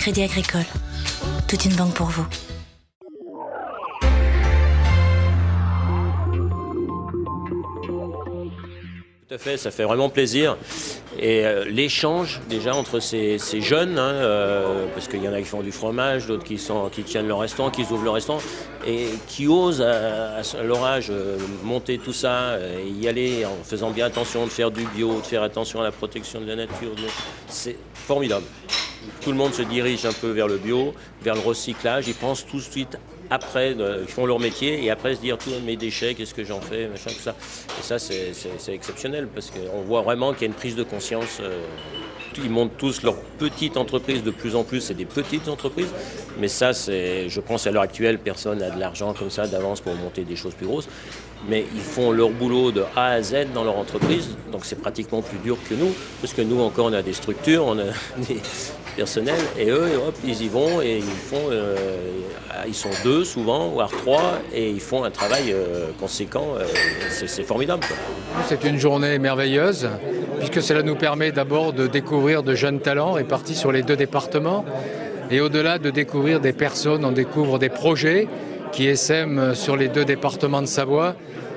Crédit Agricole, toute une banque pour vous. Tout à fait, ça fait vraiment plaisir. Et l'échange déjà entre ces jeunes, parce qu'il y en a qui font du fromage, d'autres qui tiennent leur restaurant, qui ouvrent leur restaurant, et qui osent à leur âge monter tout ça, et y aller en faisant bien attention de faire du bio, de faire attention à la protection de la nature. C'est formidable. Tout le monde se dirige un peu vers le bio, vers le recyclage. Ils pensent tout de suite après, ils font leur métier et après se dire tous mes déchets, qu'est-ce que j'en fais, machin, tout ça. Et ça, c'est exceptionnel parce qu'on voit vraiment qu'il y a une prise de conscience. Ils montent tous leur petite entreprise, de plus en plus, c'est des petites entreprises. Mais ça, je pense à l'heure actuelle, personne n'a de l'argent comme ça d'avance pour monter des choses plus grosses. Mais ils font leur boulot de A à Z dans leur entreprise, donc c'est pratiquement plus dur que nous, parce que nous encore on a des structures, on a des personnels, et eux, hop, ils y vont et ils sont 2 souvent, voire 3, et ils font un travail conséquent, c'est formidable, quoi. C'est une journée merveilleuse, puisque cela nous permet d'abord de découvrir de jeunes talents répartis sur les 2 départements, et au-delà de découvrir des personnes, on découvre des projets qui essaiment sur les 2 départements de Savoie,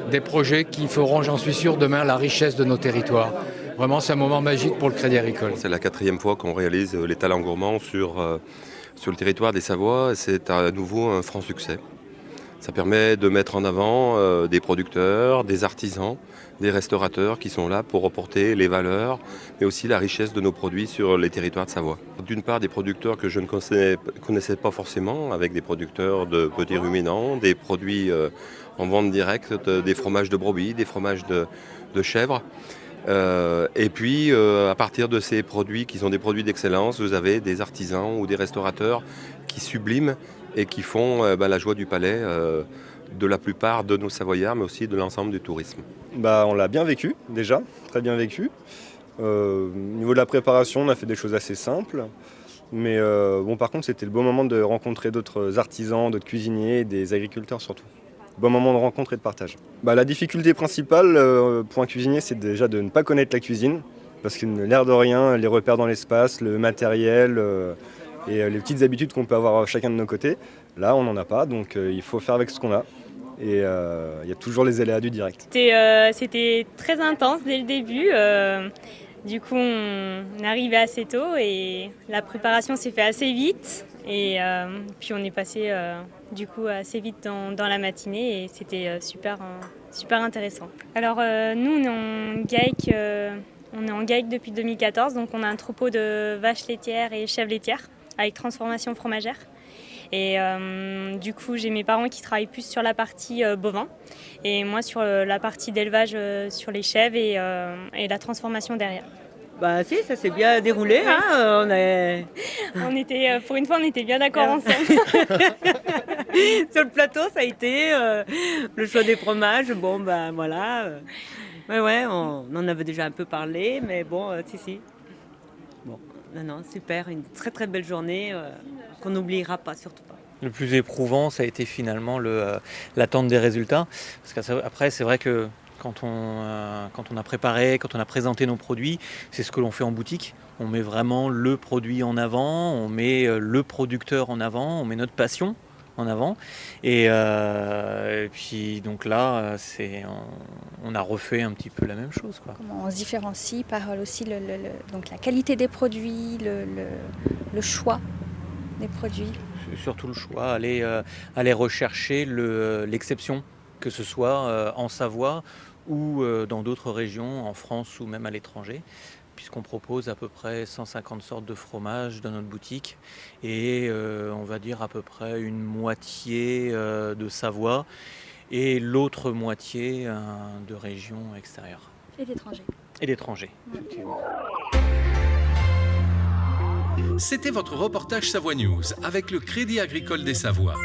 des projets qui feront, j'en suis sûr, demain la richesse de nos territoires. Vraiment, c'est un moment magique pour le Crédit Agricole. C'est la 4e fois qu'on réalise les talents gourmands sur le territoire des Savoies. C'est à nouveau un franc succès. Ça permet de mettre en avant des producteurs, des artisans, des restaurateurs qui sont là pour reporter les valeurs, mais aussi la richesse de nos produits sur les territoires de Savoie. D'une part, des producteurs que je ne connaissais pas forcément, avec des producteurs de petits ruminants, des produits en vente directe, des fromages de brebis, des fromages de chèvre. Et puis, à partir de ces produits qui sont des produits d'excellence, vous avez des artisans ou des restaurateurs qui subliment et qui font la joie du palais de la plupart de nos Savoyards, mais aussi de l'ensemble du tourisme. On l'a bien vécu, déjà, très bien vécu. Au niveau de la préparation, on a fait des choses assez simples. Mais par contre, c'était le bon moment de rencontrer d'autres artisans, d'autres cuisiniers et des agriculteurs surtout. Bon moment de rencontre et de partage. La difficulté principale pour un cuisinier, c'est déjà de ne pas connaître la cuisine. Parce que l'air de rien, les repères dans l'espace, le matériel et les petites habitudes qu'on peut avoir chacun de nos côtés, là on n'en a pas, donc il faut faire avec ce qu'on a. Et il y a toujours les aléas du direct. C'était très intense dès le début. Du coup, on est arrivé assez tôt et la préparation s'est faite assez vite. Et puis on est passé du coup assez vite dans la matinée et c'était super intéressant. Alors nous on est en GAEC depuis 2014, donc on a un troupeau de vaches laitières et chèvres laitières avec transformation fromagère. Et du coup j'ai mes parents qui travaillent plus sur la partie bovin et moi sur la partie d'élevage sur les chèvres et la transformation derrière. Si, ça s'est bien déroulé. Hein, pour une fois, on était bien d'accord ensemble. Sur le plateau, ça a été le choix des fromages. Voilà. Ouais, on en avait déjà un peu parlé, mais si. Bon, non, super. Une très très belle journée qu'on n'oubliera pas, surtout pas. Le plus éprouvant, ça a été finalement l'attente des résultats. Parce qu'après, c'est vrai que quand on a préparé, quand on a présenté nos produits, c'est ce que l'on fait en boutique. On met vraiment le produit en avant, on met le producteur en avant, on met notre passion en avant. Et puis donc là, on a refait un petit peu la même chose, quoi. Comment on se différencie par aussi donc la qualité des produits, le choix des produits. Surtout le choix, aller rechercher l'exception, que ce soit en Savoie ou dans d'autres régions, en France ou même à l'étranger, puisqu'on propose à peu près 150 sortes de fromages dans notre boutique et on va dire à peu près une moitié de Savoie et l'autre moitié de régions extérieures. Et d'étrangers, effectivement. C'était votre reportage Savoie News avec le Crédit Agricole des Savoies.